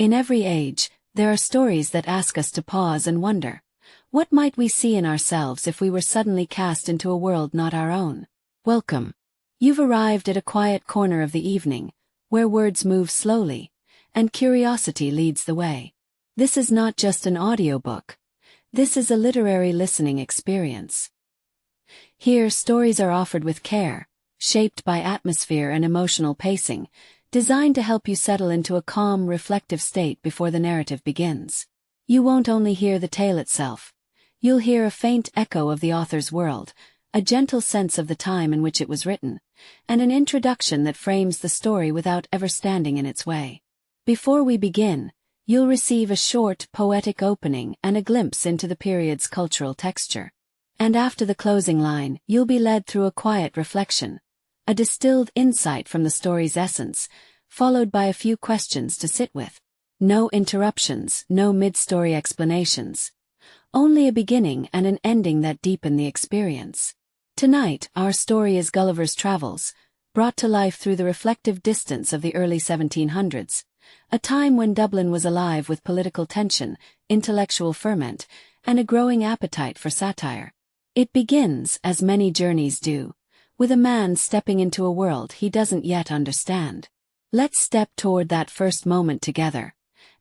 In every age, there are stories that ask us to pause and wonder, what might we see in ourselves if we were suddenly cast into a world not our own? Welcome. You've arrived at a quiet corner of the evening, where words move slowly, and curiosity leads the way. This is not just an audiobook. This is a literary listening experience. Here, stories are offered with care, shaped by atmosphere and emotional pacing, designed to help you settle into a calm, reflective state before the narrative begins. You won't only hear the tale itself. You'll hear a faint echo of the author's world, a gentle sense of the time in which it was written, and an introduction that frames the story without ever standing in its way. Before we begin, you'll receive a short, poetic opening and a glimpse into the period's cultural texture. And after the closing line, you'll be led through a quiet reflection, a distilled insight from the story's essence, followed by a few questions to sit with. No interruptions, no mid-story explanations. Only a beginning and an ending that deepen the experience. Tonight, our story is Gulliver's Travels, brought to life through the reflective distance of the early 1700s, a time when Dublin was alive with political tension, intellectual ferment, and a growing appetite for satire. It begins, as many journeys do, with a man stepping into a world he doesn't yet understand. Let's step toward that first moment together,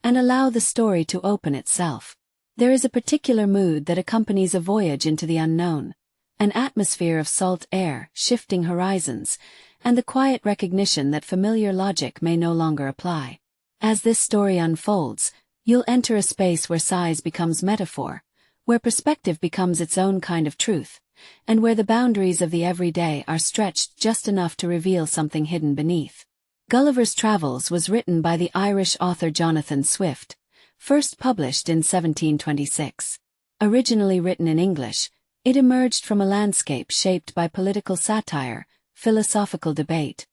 and allow the story to open itself. There is a particular mood that accompanies a voyage into the unknown, an atmosphere of salt air, shifting horizons, and the quiet recognition that familiar logic may no longer apply. As this story unfolds, you'll enter a space where size becomes metaphor, where perspective becomes its own kind of truth, and where the boundaries of the everyday are stretched just enough to reveal something hidden beneath. Gulliver's Travels was written by the Irish author Jonathan Swift, first published in 1726. Originally written in English, it emerged from a landscape shaped by political satire, philosophical debate,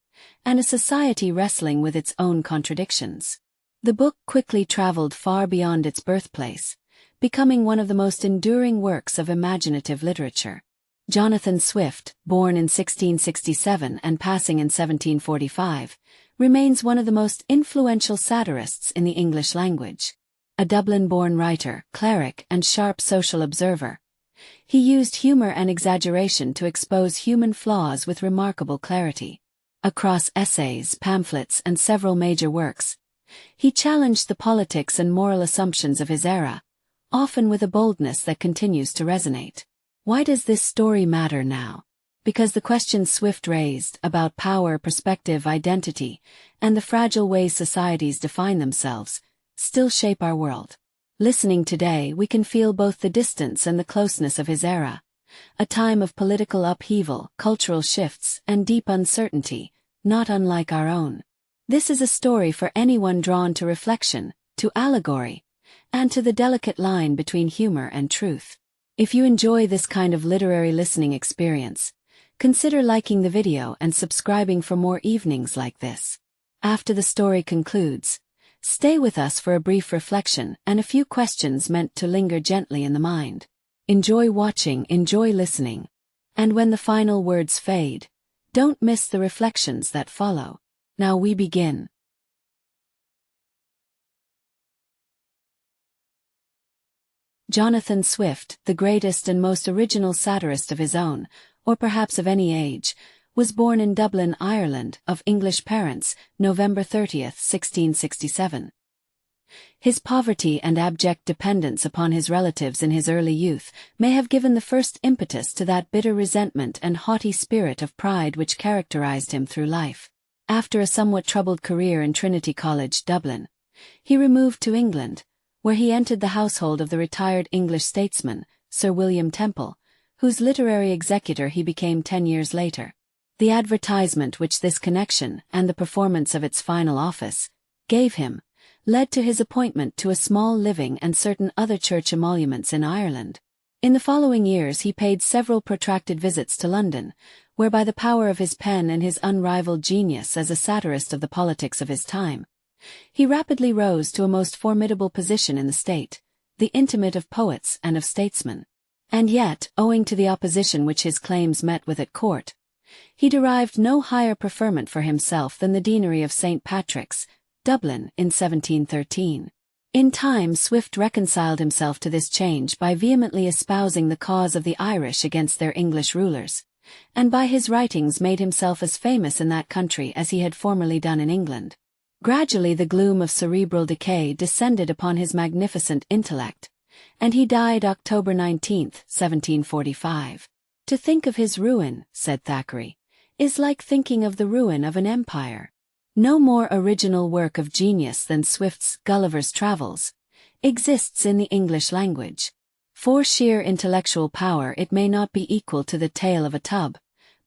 and a society wrestling with its own contradictions. The book quickly traveled far beyond its birthplace, becoming one of the most enduring works of imaginative literature. Jonathan Swift, born in 1667 and passing in 1745, remains one of the most influential satirists in the English language. A Dublin-born writer, cleric, and sharp social observer, he used humor and exaggeration to expose human flaws with remarkable clarity. Across essays, pamphlets, and several major works, he challenged the politics and moral assumptions of his era, often with a boldness that continues to resonate. Why does this story matter now? Because the questions Swift raised about power, perspective, identity, and the fragile ways societies define themselves, still shape our world. Listening today, we can feel both the distance and the closeness of his era, a time of political upheaval, cultural shifts, and deep uncertainty, not unlike our own. This is a story for anyone drawn to reflection, to allegory, and to the delicate line between humor and truth. If you enjoy this kind of literary listening experience, consider liking the video and subscribing for more evenings like this. After the story concludes, stay with us for a brief reflection and a few questions meant to linger gently in the mind. Enjoy watching, enjoy listening. And when the final words fade, don't miss the reflections that follow. Now we begin. Jonathan Swift, the greatest and most original satirist of his own, or perhaps of any age, was born in Dublin, Ireland, of English parents, November 30, 1667. His poverty and abject dependence upon his relatives in his early youth may have given the first impetus to that bitter resentment and haughty spirit of pride which characterized him through life. After a somewhat troubled career in Trinity College, Dublin, he removed to England, where he entered the household of the retired English statesman, Sir William Temple, whose literary executor he became 10 years later. The advertisement which this connection, and the performance of its final office, gave him, led to his appointment to a small living and certain other church emoluments in Ireland. In the following years he paid several protracted visits to London, where by the power of his pen and his unrivaled genius as a satirist of the politics of his time, he rapidly rose to a most formidable position in the state, the intimate of poets and of statesmen. And yet, owing to the opposition which his claims met with at court, he derived no higher preferment for himself than the deanery of St. Patrick's, Dublin, in 1713. In time, Swift reconciled himself to this change by vehemently espousing the cause of the Irish against their English rulers, and by his writings made himself as famous in that country as he had formerly done in England. Gradually the gloom of cerebral decay descended upon his magnificent intellect, and he died October 19, 1745. To think of his ruin, said Thackeray, is like thinking of the ruin of an empire. No more original work of genius than Swift's Gulliver's Travels exists in the English language. For sheer intellectual power it may not be equal to the Tale of a Tub,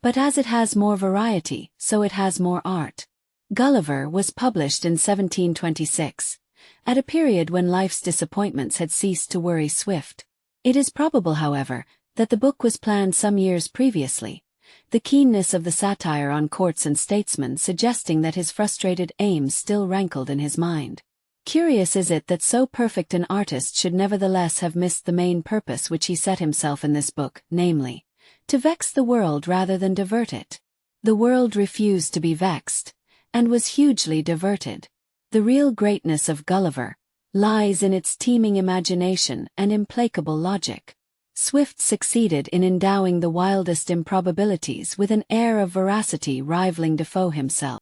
but as it has more variety, so it has more art. Gulliver was published in 1726, at a period when life's disappointments had ceased to worry Swift. It is probable, however, that the book was planned some years previously, the keenness of the satire on courts and statesmen suggesting that his frustrated aims still rankled in his mind. Curious is it that so perfect an artist should nevertheless have missed the main purpose which he set himself in this book, namely, to vex the world rather than divert it. The world refused to be vexed, and was hugely diverted. The real greatness of Gulliver lies in its teeming imagination and implacable logic. Swift succeeded in endowing the wildest improbabilities with an air of veracity rivaling Defoe himself.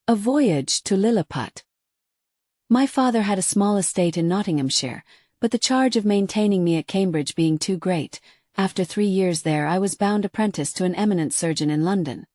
A Voyage to Lilliput. My father had a small estate in Nottinghamshire, but the charge of maintaining me at Cambridge being too great, after 3 years there I was bound apprentice to an eminent surgeon in London.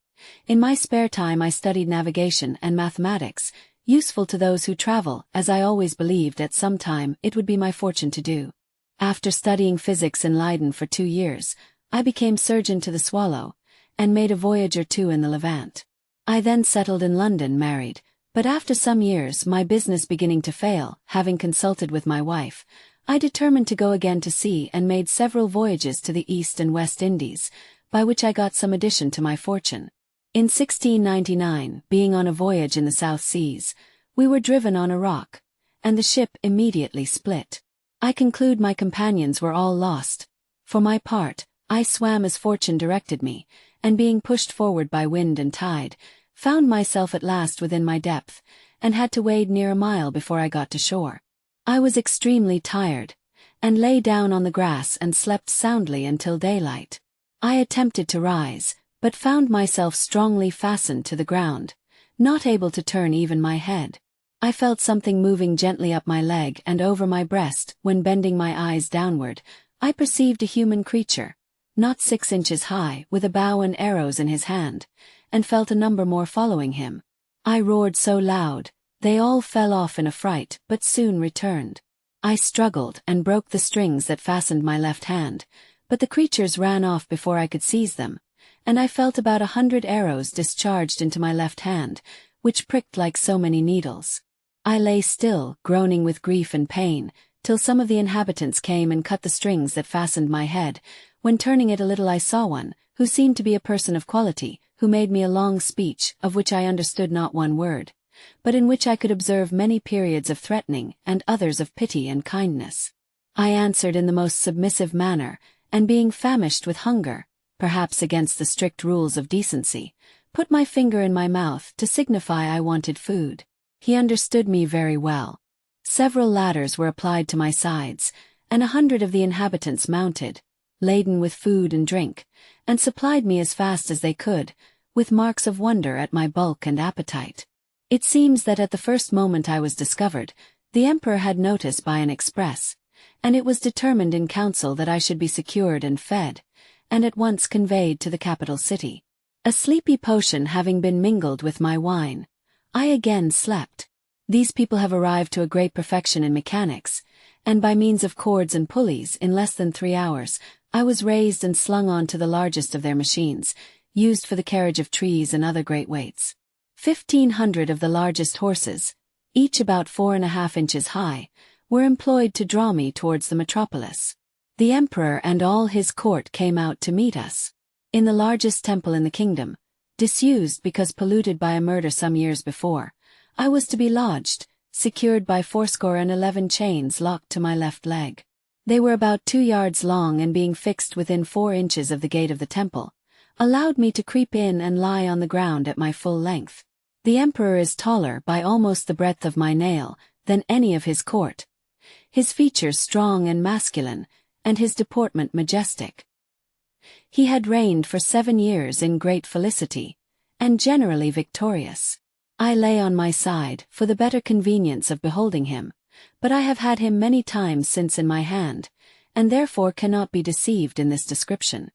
In my spare time I studied navigation and mathematics, useful to those who travel, as I always believed at some time it would be my fortune to do. After studying physics in Leiden for 2 years, I became surgeon to the Swallow, and made a voyage or two in the Levant. I then settled in London, married, but after some years, my business beginning to fail, having consulted with my wife, I determined to go again to sea and made several voyages to the East and West Indies, by which I got some addition to my fortune. In 1699, being on a voyage in the South Seas, we were driven on a rock, and the ship immediately split. I conclude my companions were all lost. For my part, I swam as fortune directed me, and being pushed forward by wind and tide, found myself at last within my depth, and had to wade near a mile before I got to shore. I was extremely tired, and lay down on the grass and slept soundly until daylight. I attempted to rise, but found myself strongly fastened to the ground, not able to turn even my head. I felt something moving gently up my leg and over my breast, when bending my eyes downward, I perceived a human creature, not 6 inches high, with a bow and arrows in his hand, and felt a number more following him. I roared so loud, they all fell off in a fright, but soon returned. I struggled and broke the strings that fastened my left hand, but the creatures ran off before I could seize them, and I felt about 100 arrows discharged into my left hand, which pricked like so many needles. I lay still, groaning with grief and pain, till some of the inhabitants came and cut the strings that fastened my head. When turning it a little I saw one, who seemed to be a person of quality, who made me a long speech, of which I understood not one word, but in which I could observe many periods of threatening and others of pity and kindness. I answered in the most submissive manner, and being famished with hunger, perhaps against the strict rules of decency, put my finger in my mouth to signify I wanted food. He understood me very well. Several ladders were applied to my sides, and 100 of the inhabitants mounted, laden with food and drink, and supplied me as fast as they could, with marks of wonder at my bulk and appetite. It seems that at the first moment I was discovered, the emperor had notice by an express, and it was determined in council that I should be secured and fed, and at once conveyed to the capital city. A sleepy potion having been mingled with my wine, I again slept. These people have arrived to a great perfection in mechanics, and by means of cords and pulleys in less than 3 hours, I was raised and slung on to the largest of their machines, used for the carriage of trees and other great weights. 1,500 of the largest horses, each about 4.5 inches high, were employed to draw me towards the metropolis. The emperor and all his court came out to meet us. In the largest temple in the kingdom, disused because polluted by a murder some years before, I was to be lodged, secured by 411 chains locked to my left leg. They were about 2 yards long and being fixed within 4 inches of the gate of the temple, allowed me to creep in and lie on the ground at my full length. The emperor is taller by almost the breadth of my nail than any of his court, his features strong and masculine, and his deportment majestic. He had reigned for 7 years in great felicity, and generally victorious. I lay on my side for the better convenience of beholding him, but I have had him many times since in my hand, and therefore cannot be deceived in this description.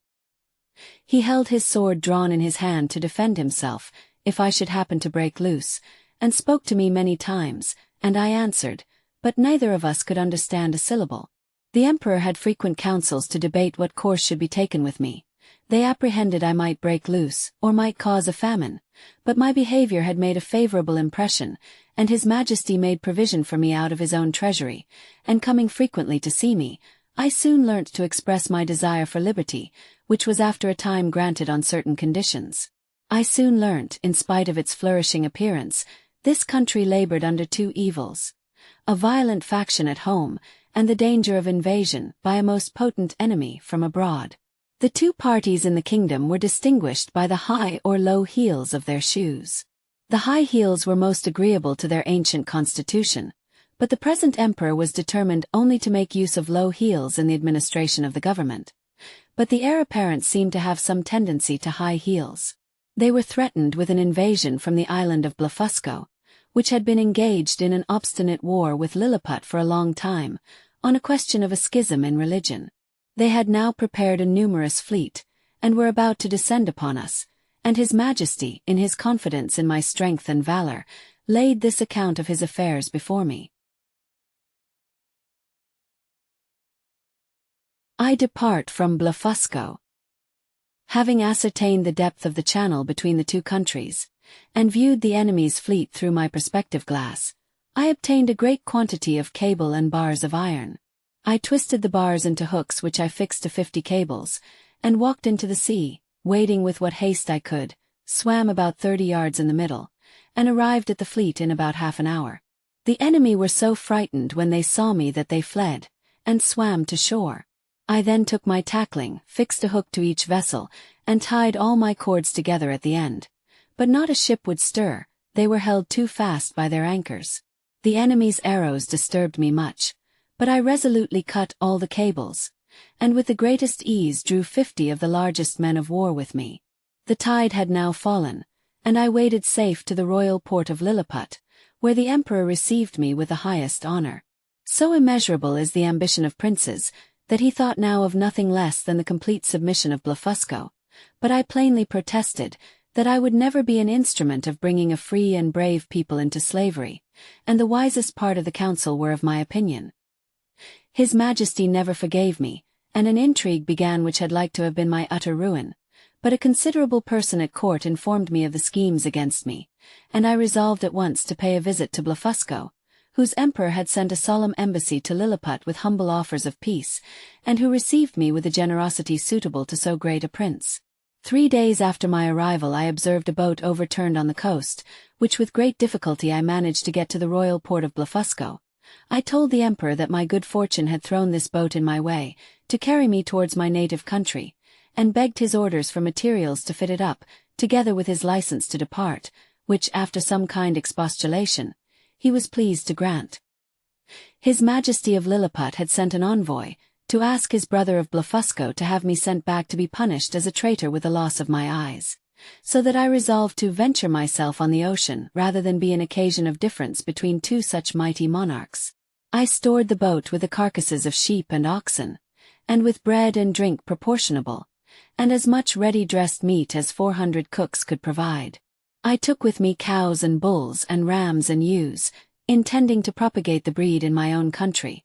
He held his sword drawn in his hand to defend himself, if I should happen to break loose, and spoke to me many times, and I answered, but neither of us could understand a syllable. The emperor had frequent councils to debate what course should be taken with me. They apprehended I might break loose, or might cause a famine, but my behavior had made a favorable impression, and His Majesty made provision for me out of his own treasury, and coming frequently to see me, I soon learnt to express my desire for liberty, which was after a time granted on certain conditions. I soon learnt, in spite of its flourishing appearance, this country labored under 2 evils: a violent faction at home, and the danger of invasion by a most potent enemy from abroad. The 2 parties in the kingdom were distinguished by the high or low heels of their shoes. The high heels were most agreeable to their ancient constitution, but the present emperor was determined only to make use of low heels in the administration of the government. But the heir apparent seemed to have some tendency to high heels. They were threatened with an invasion from the island of Blefusco, which had been engaged in an obstinate war with Lilliput for a long time, on a question of a schism in religion. They had now prepared a numerous fleet, and were about to descend upon us, and His Majesty, in his confidence in my strength and valor, laid this account of his affairs before me. I depart from Blefusco. Having ascertained the depth of the channel between the 2 countries, and viewed the enemy's fleet through my perspective glass, I obtained a great quantity of cable and bars of iron. I twisted the bars into hooks which I fixed to 50 cables, and walked into the sea, wading with what haste I could, swam about 30 yards in the middle, and arrived at the fleet in about half an hour. The enemy were so frightened when they saw me that they fled, and swam to shore. I then took my tackling, fixed a hook to each vessel, and tied all my cords together at the end. But not a ship would stir, they were held too fast by their anchors. The enemy's arrows disturbed me much, but I resolutely cut all the cables, and with the greatest ease drew 50 of the largest men of war with me. The tide had now fallen, and I waded safe to the royal port of Lilliput, where the emperor received me with the highest honor. So immeasurable is the ambition of princes, that he thought now of nothing less than the complete submission of Blefusco, but I plainly protested that I would never be an instrument of bringing a free and brave people into slavery, and the wisest part of the council were of my opinion. His Majesty never forgave me, and an intrigue began which had like to have been my utter ruin, but a considerable person at court informed me of the schemes against me, and I resolved at once to pay a visit to Blefusco, whose emperor had sent a solemn embassy to Lilliput with humble offers of peace, and who received me with a generosity suitable to so great a prince. 3 days after my arrival I observed a boat overturned on the coast, which with great difficulty I managed to get to the royal port of Blefusco. I told the emperor that my good fortune had thrown this boat in my way, to carry me towards my native country, and begged his orders for materials to fit it up, together with his license to depart, which, after some kind expostulation, he was pleased to grant. His Majesty of Lilliput had sent an envoy, to ask his brother of Blefusco to have me sent back to be punished as a traitor with the loss of my eyes, so that I resolved to venture myself on the ocean rather than be an occasion of difference between 2 such mighty monarchs. I stored the boat with the carcasses of sheep and oxen, and with bread and drink proportionable, and as much ready-dressed meat as 400 cooks could provide. I took with me cows and bulls and rams and ewes, intending to propagate the breed in my own country,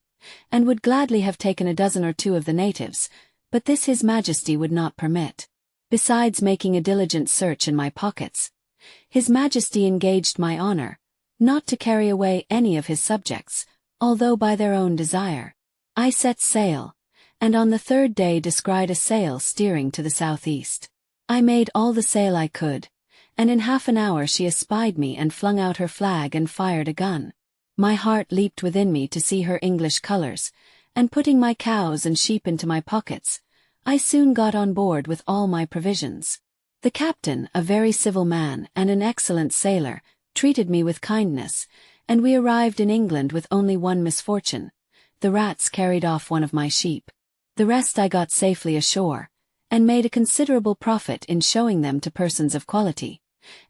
and would gladly have taken a dozen or 2 of the natives, but this His Majesty would not permit. Besides making a diligent search in my pockets, His Majesty engaged my honor, not to carry away any of his subjects, although by their own desire. I set sail, and on the 3rd day descried a sail steering to the southeast. I made all the sail I could, and in half an hour she espied me and flung out her flag and fired a gun. My heart leaped within me to see her English colors, and putting my cows and sheep into my pockets, I soon got on board with all my provisions. The captain, a very civil man and an excellent sailor, treated me with kindness, and we arrived in England with only one misfortune. The rats carried off one of my sheep. The rest I got safely ashore, and made a considerable profit in showing them to persons of quality.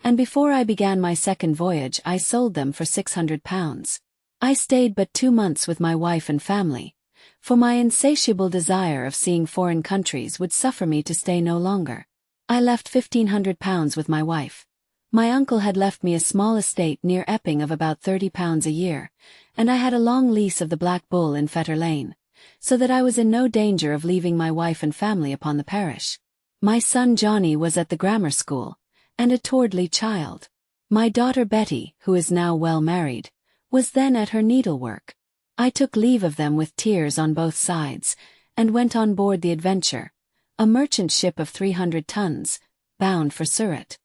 And before I began my second voyage I sold them for £600. I stayed but 2 months with my wife and family, for my insatiable desire of seeing foreign countries would suffer me to stay no longer. I left £1,500 with my wife. My uncle had left me a small estate near Epping of about £30 a year, and I had a long lease of the Black Bull in Fetter Lane, so that I was in no danger of leaving my wife and family upon the parish. My son Johnny was at the grammar school, and a towardly child. My daughter Betty, who is now well married, was then at her needlework. I took leave of them with tears on both sides, and went on board the Adventure, a merchant ship of 300 tons, bound for Surat.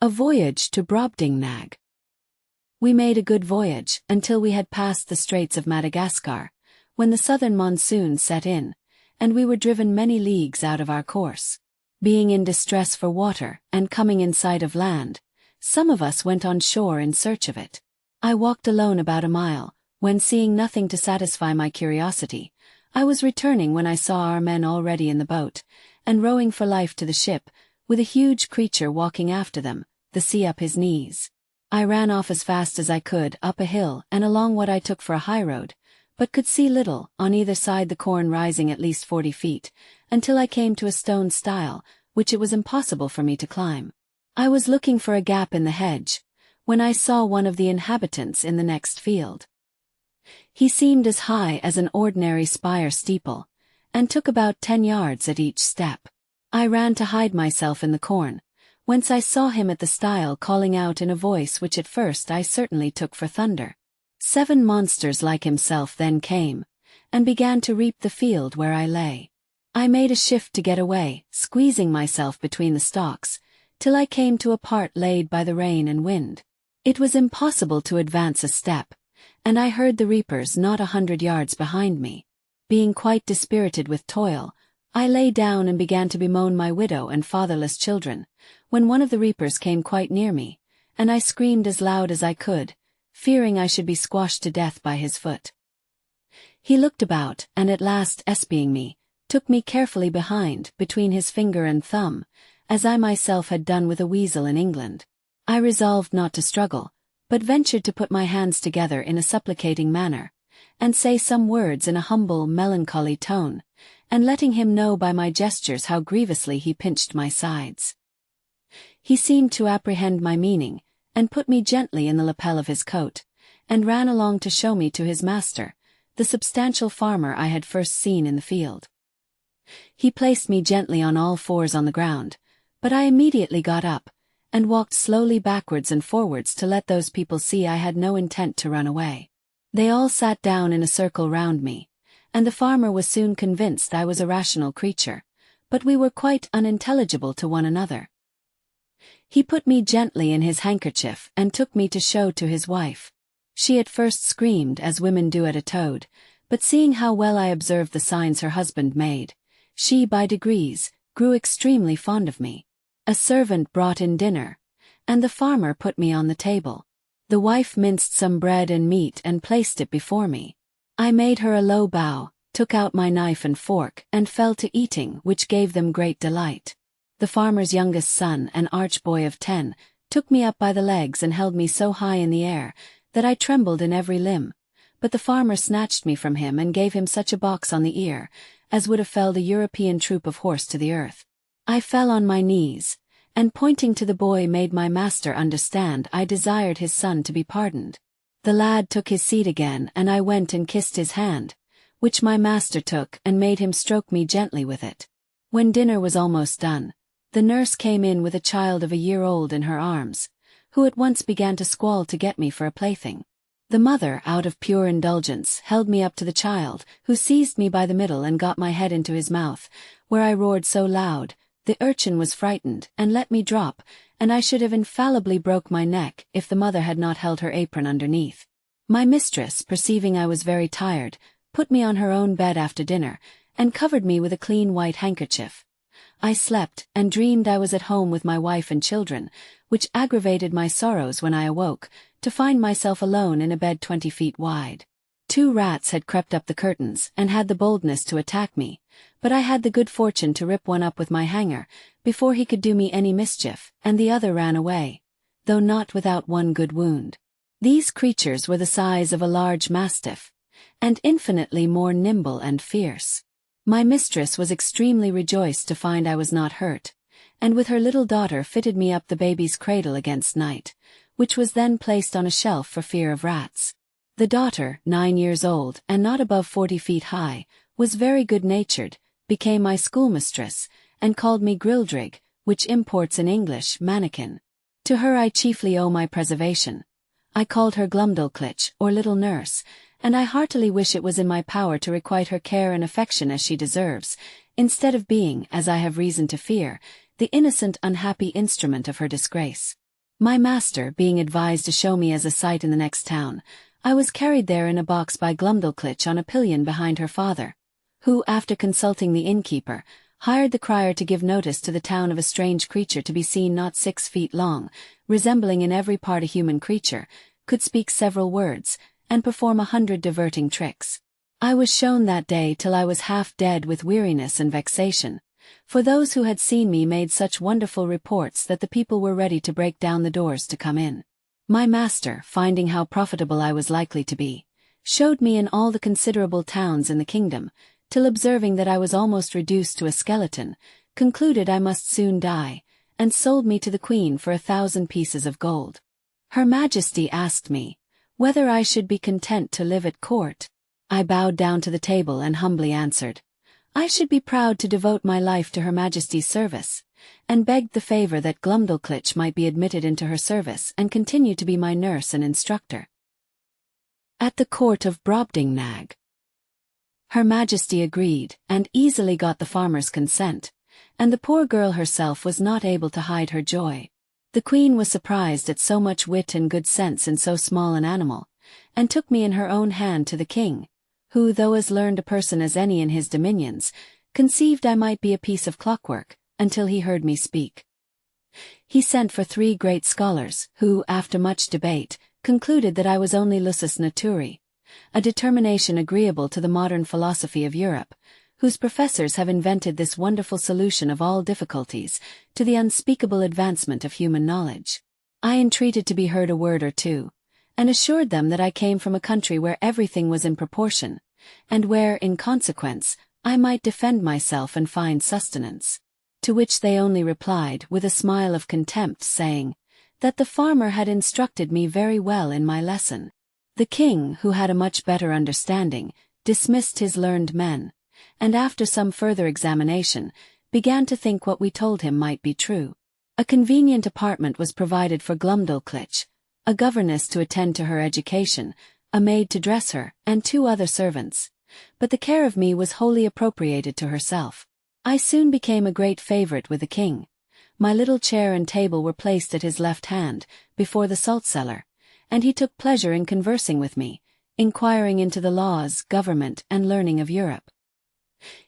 A voyage to Brobdingnag. We made a good voyage until we had passed the Straits of Madagascar, when the southern monsoon set in, and we were driven many leagues out of our course. Being in distress for water and coming in sight of land, some of us went on shore in search of it. I walked alone about a mile, when seeing nothing to satisfy my curiosity, I was returning when I saw our men already in the boat, and rowing for life to the ship, with a huge creature walking after them, the sea up his knees. I ran off as fast as I could up a hill and along what I took for a high road, but could see little, on either side the corn rising at least 40 feet, until I came to a stone stile, which it was impossible for me to climb. I was looking for a gap in the hedge, when I saw one of the inhabitants in the next field. He seemed as high as an ordinary spire steeple, and took about 10 yards at each step. I ran to hide myself in the corn, whence I saw him at the stile calling out in a voice which at first I certainly took for thunder. 7 monsters like himself then came, and began to reap the field where I lay. I made a shift to get away, squeezing myself between the stalks, till I came to a part laid by the rain and wind. It was impossible to advance a step, and I heard the reapers not 100 yards behind me. Being quite dispirited with toil, I lay down and began to bemoan my widow and fatherless children, when one of the reapers came quite near me, and I screamed as loud as I could, fearing I should be squashed to death by his foot. He looked about, and at last espying me, took me carefully behind, between his finger and thumb, as I myself had done with a weasel in England. I resolved not to struggle, but ventured to put my hands together in a supplicating manner, and say some words in a humble, melancholy tone, and letting him know by my gestures how grievously he pinched my sides. He seemed to apprehend my meaning, and put me gently in the lapel of his coat, and ran along to show me to his master, the substantial farmer I had first seen in the field. He placed me gently on all fours on the ground, but I immediately got up, and walked slowly backwards and forwards to let those people see I had no intent to run away. They all sat down in a circle round me, and the farmer was soon convinced I was a rational creature, but we were quite unintelligible to one another. He put me gently in his handkerchief and took me to show to his wife. She at first screamed as women do at a toad, but seeing how well I observed the signs her husband made, she by degrees grew extremely fond of me. A servant brought in dinner, and the farmer put me on the table. The wife minced some bread and meat and placed it before me. I made her a low bow, took out my knife and fork and fell to eating, which gave them great delight. The farmer's youngest son, an arch boy of 10, took me up by the legs and held me so high in the air that I trembled in every limb, but the farmer snatched me from him and gave him such a box on the ear as would have felled a European troop of horse to the earth. I fell on my knees, and pointing to the boy made my master understand I desired his son to be pardoned. The lad took his seat again and I went and kissed his hand, which my master took and made him stroke me gently with it. When dinner was almost done, the nurse came in with a child of a year old in her arms, who at once began to squall to get me for a plaything. The mother, out of pure indulgence, held me up to the child, who seized me by the middle and got my head into his mouth, where I roared so loud The urchin was frightened and let me drop, and I should have infallibly broke my neck if the mother had not held her apron underneath. My mistress, perceiving I was very tired, put me on her own bed after dinner, and covered me with a clean white handkerchief. I slept and dreamed I was at home with my wife and children, which aggravated my sorrows when I awoke, to find myself alone in a bed 20 feet wide. 2 rats had crept up the curtains and had the boldness to attack me, but I had the good fortune to rip one up with my hanger, before he could do me any mischief, and the other ran away, though not without one good wound. These creatures were the size of a large mastiff, and infinitely more nimble and fierce. My mistress was extremely rejoiced to find I was not hurt, and with her little daughter fitted me up the baby's cradle against night, which was then placed on a shelf for fear of rats. The daughter, 9 years old and not above 40 feet high, was very good-natured, became my schoolmistress, and called me Grildrig, which imports in English mannikin. To her I chiefly owe my preservation. I called her Glumdalclitch, or little nurse, and I heartily wish it was in my power to requite her care and affection as she deserves, instead of being, as I have reason to fear, the innocent unhappy instrument of her disgrace. My master being advised to show me as a sight in the next town, I was carried there in a box by Glumdalclitch on a pillion behind her father, who, after consulting the innkeeper, hired the crier to give notice to the town of a strange creature to be seen not 6 feet long, resembling in every part a human creature, could speak several words, and perform 100 diverting tricks. I was shown that day till I was half dead with weariness and vexation, for those who had seen me made such wonderful reports that the people were ready to break down the doors to come in. My master, finding how profitable I was likely to be, showed me in all the considerable towns in the kingdom, till observing that I was almost reduced to a skeleton, concluded I must soon die, and sold me to the Queen for 1,000 pieces of gold. Her Majesty asked me whether I should be content to live at court. I bowed down to the table and humbly answered, I should be proud to devote my life to Her Majesty's service, and begged the favor that Glumdalclitch might be admitted into her service and continue to be my nurse and instructor. At the court of Brobdingnag. Her Majesty agreed, and easily got the farmer's consent, and the poor girl herself was not able to hide her joy. The Queen was surprised at so much wit and good sense in so small an animal, and took me in her own hand to the King, who, though as learned a person as any in his dominions, conceived I might be a piece of clockwork, until he heard me speak. He sent for 3 great scholars, who, after much debate, concluded that I was only lusus naturae, a determination agreeable to the modern philosophy of Europe, whose professors have invented this wonderful solution of all difficulties, to the unspeakable advancement of human knowledge. I entreated to be heard a word or two, and assured them that I came from a country where everything was in proportion, and where, in consequence, I might defend myself and find sustenance. To which they only replied with a smile of contempt, saying that the farmer had instructed me very well in my lesson. The King, who had a much better understanding, dismissed his learned men, and after some further examination, began to think what we told him might be true. A convenient apartment was provided for Glumdalclitch, a governess to attend to her education, a maid to dress her, and 2 other servants, but the care of me was wholly appropriated to herself. I soon became a great favorite with the King. My little chair and table were placed at his left hand, before the salt-cellar, and he took pleasure in conversing with me, inquiring into the laws, government, and learning of Europe.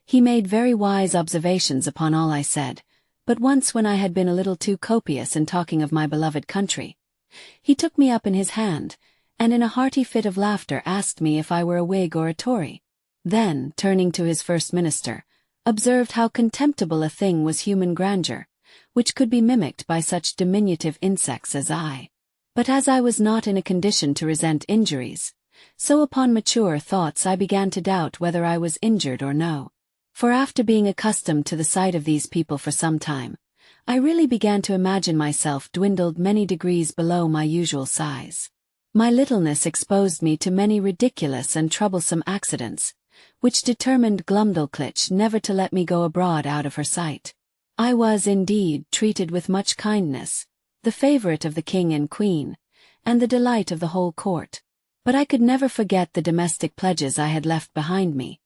He made very wise observations upon all I said, but once when I had been a little too copious in talking of my beloved country, he took me up in his hand, and in a hearty fit of laughter asked me if I were a Whig or a Tory. Then, turning to his first minister, observed how contemptible a thing was human grandeur, which could be mimicked by such diminutive insects as I. But as I was not in a condition to resent injuries, so upon mature thoughts I began to doubt whether I was injured or no. For after being accustomed to the sight of these people for some time, I really began to imagine myself dwindled many degrees below my usual size. My littleness exposed me to many ridiculous and troublesome accidents, which determined Glumdalclitch never to let me go abroad out of her sight. I was, indeed, treated with much kindness, the favorite of the King and Queen, and the delight of the whole court. But I could never forget the domestic pledges I had left behind me,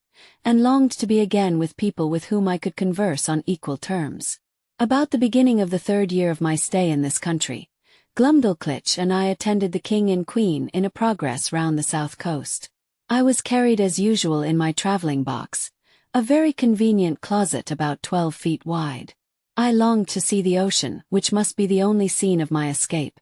and longed to be again with people with whom I could converse on equal terms. About the beginning of the 3rd year of my stay in this country, Glumdalclitch and I attended the King and Queen in a progress round the south coast. I was carried as usual in my travelling box, a very convenient closet about 12 feet wide. I longed to see the ocean, which must be the only scene of my escape,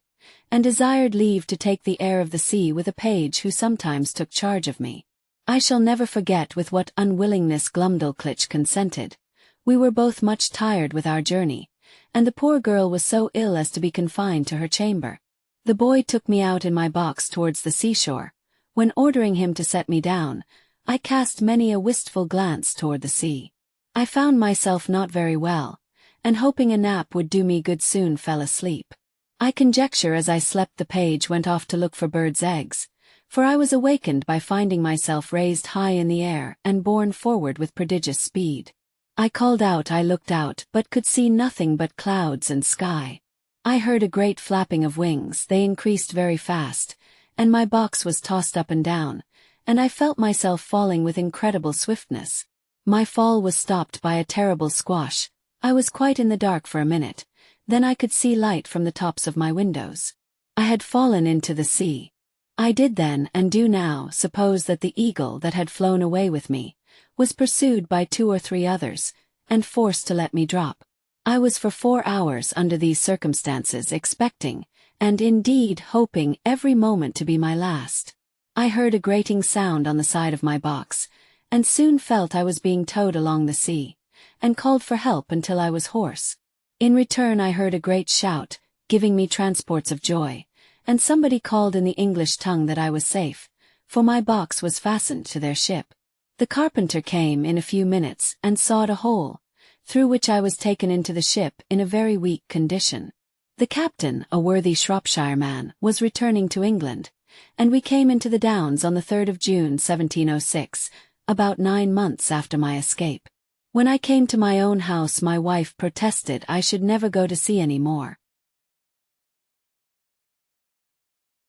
and desired leave to take the air of the sea with a page who sometimes took charge of me. I shall never forget with what unwillingness Glumdalclitch consented. We were both much tired with our journey, and the poor girl was so ill as to be confined to her chamber. The boy took me out in my box towards the seashore. When ordering him to set me down, I cast many a wistful glance toward the sea. I found myself not very well, and hoping a nap would do me good soon fell asleep. I conjecture as I slept the page went off to look for birds' eggs, for I was awakened by finding myself raised high in the air and borne forward with prodigious speed. I called out, I looked out, but could see nothing but clouds and sky. I heard a great flapping of wings, they increased very fast, and my box was tossed up and down, and I felt myself falling with incredible swiftness. My fall was stopped by a terrible squash. I was quite in the dark for a minute, then I could see light from the tops of my windows. I had fallen into the sea. I did then, and do now, suppose that the eagle that had flown away with me was pursued by 2 or 3 others, and forced to let me drop. I was for 4 hours under these circumstances expecting, and indeed hoping every moment to be my last. I heard a grating sound on the side of my box, and soon felt I was being towed along the sea, and called for help until I was hoarse. In return I heard a great shout, giving me transports of joy, and somebody called in the English tongue that I was safe, for my box was fastened to their ship. The carpenter came in a few minutes and sawed a hole, through which I was taken into the ship in a very weak condition. The captain, a worthy Shropshire man, was returning to England, and we came into the Downs on the 3rd of June 1706, about 9 months after my escape. When I came to my own house my wife protested I should never go to sea any more.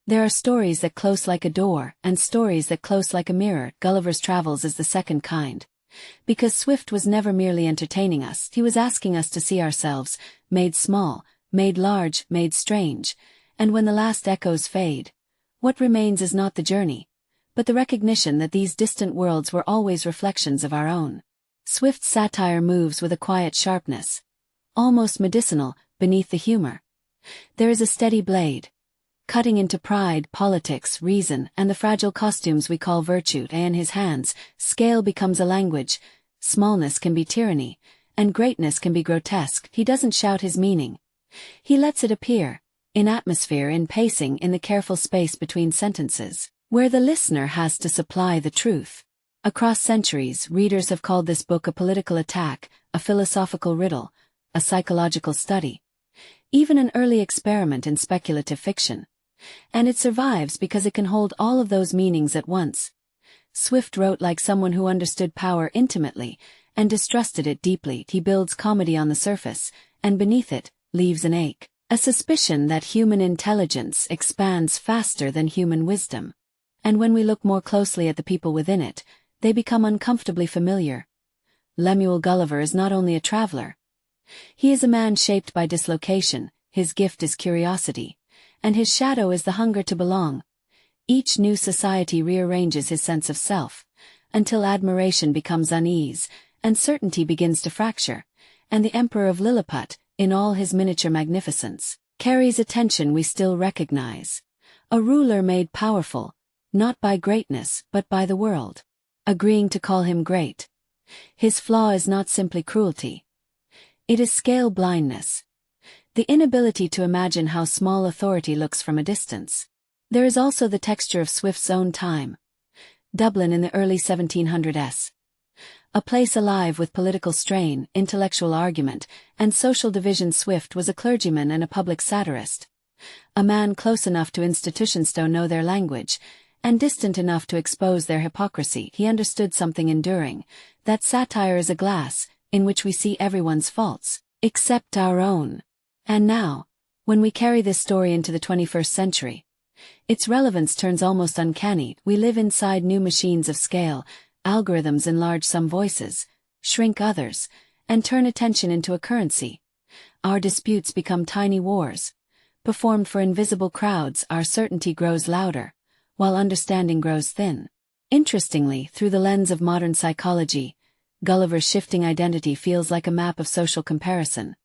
There are stories that close like a door, and stories that close like a mirror. Gulliver's Travels is the second kind. Because Swift was never merely entertaining us, he was asking us to see ourselves, made small, made large, made strange, and when the last echoes fade, what remains is not the journey, but the recognition that these distant worlds were always reflections of our own. Swift's satire moves with a quiet sharpness, almost medicinal, beneath the humor. There is a steady blade, cutting into pride, politics, reason, and the fragile costumes we call virtue, and in his hands, scale becomes a language, smallness can be tyranny, and greatness can be grotesque. He doesn't shout his meaning. He lets it appear, in atmosphere, in pacing, in the careful space between sentences, where the listener has to supply the truth. Across centuries, readers have called this book a political attack, a philosophical riddle, a psychological study, even an early experiment in speculative fiction. And it survives because it can hold all of those meanings at once. Swift wrote like someone who understood power intimately and distrusted it deeply. He builds comedy on the surface, and beneath it, leaves an ache, a suspicion that human intelligence expands faster than human wisdom. And when we look more closely at the people within it, they become uncomfortably familiar. Lemuel Gulliver is not only a traveler. He is a man shaped by dislocation, his gift is curiosity, and his shadow is the hunger to belong. Each new society rearranges his sense of self, until admiration becomes unease, and certainty begins to fracture, and the Emperor of Lilliput, in all his miniature magnificence, carries a tension we still recognize. A ruler made powerful, not by greatness but by the world, agreeing to call him great. His flaw is not simply cruelty. It is scale blindness, the inability to imagine how small authority looks from a distance. There is also the texture of Swift's own time. Dublin in the early 1700s. A place alive with political strain, intellectual argument, and social division. Swift was a clergyman and a public satirist. A man close enough to institutions to know their language, and distant enough to expose their hypocrisy. He understood something enduring, that satire is a glass, in which we see everyone's faults, except our own. And now, when we carry this story into the 21st century, its relevance turns almost uncanny. We live inside new machines of scale. Algorithms enlarge some voices, shrink others, and turn attention into a currency. our disputes become tiny wars. Performed for invisible crowds, our certainty grows louder, while understanding grows thin. Interestingly, through the lens of modern psychology, Gulliver's shifting identity feels like a map of social comparison,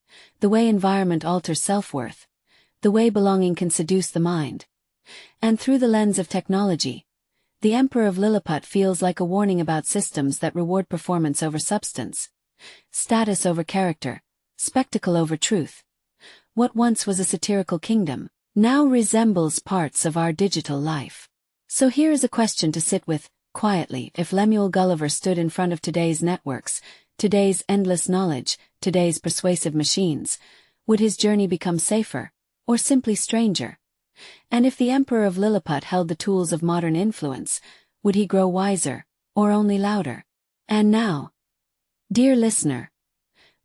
the way environment alters self-worth, the way belonging can seduce the mind. And through the lens of technology, the Emperor of Lilliput feels like a warning about systems that reward performance over substance, status over character, spectacle over truth. What once was a satirical kingdom now resembles parts of our digital life. So here is a question to sit with quietly. If Lemuel Gulliver stood in front of today's networks, today's endless knowledge, today's persuasive machines, would his journey become safer, or simply stranger? And if the Emperor of Lilliput held the tools of modern influence, would he grow wiser, or only louder? And now, dear listener,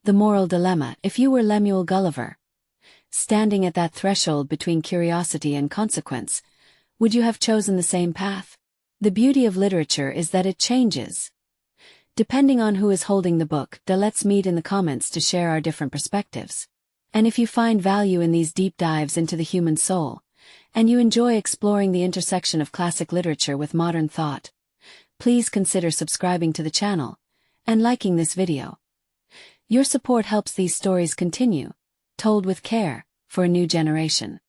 the moral dilemma: if you were Lemuel Gulliver, standing at that threshold between curiosity and consequence, would you have chosen the same path? The beauty of literature is that it changes, depending on who is holding the book. Let's meet in the comments to share our different perspectives. And if you find value in these deep dives into the human soul, and you enjoy exploring the intersection of classic literature with modern thought, please consider subscribing to the channel and liking this video. Your support helps these stories continue, told with care, for a new generation.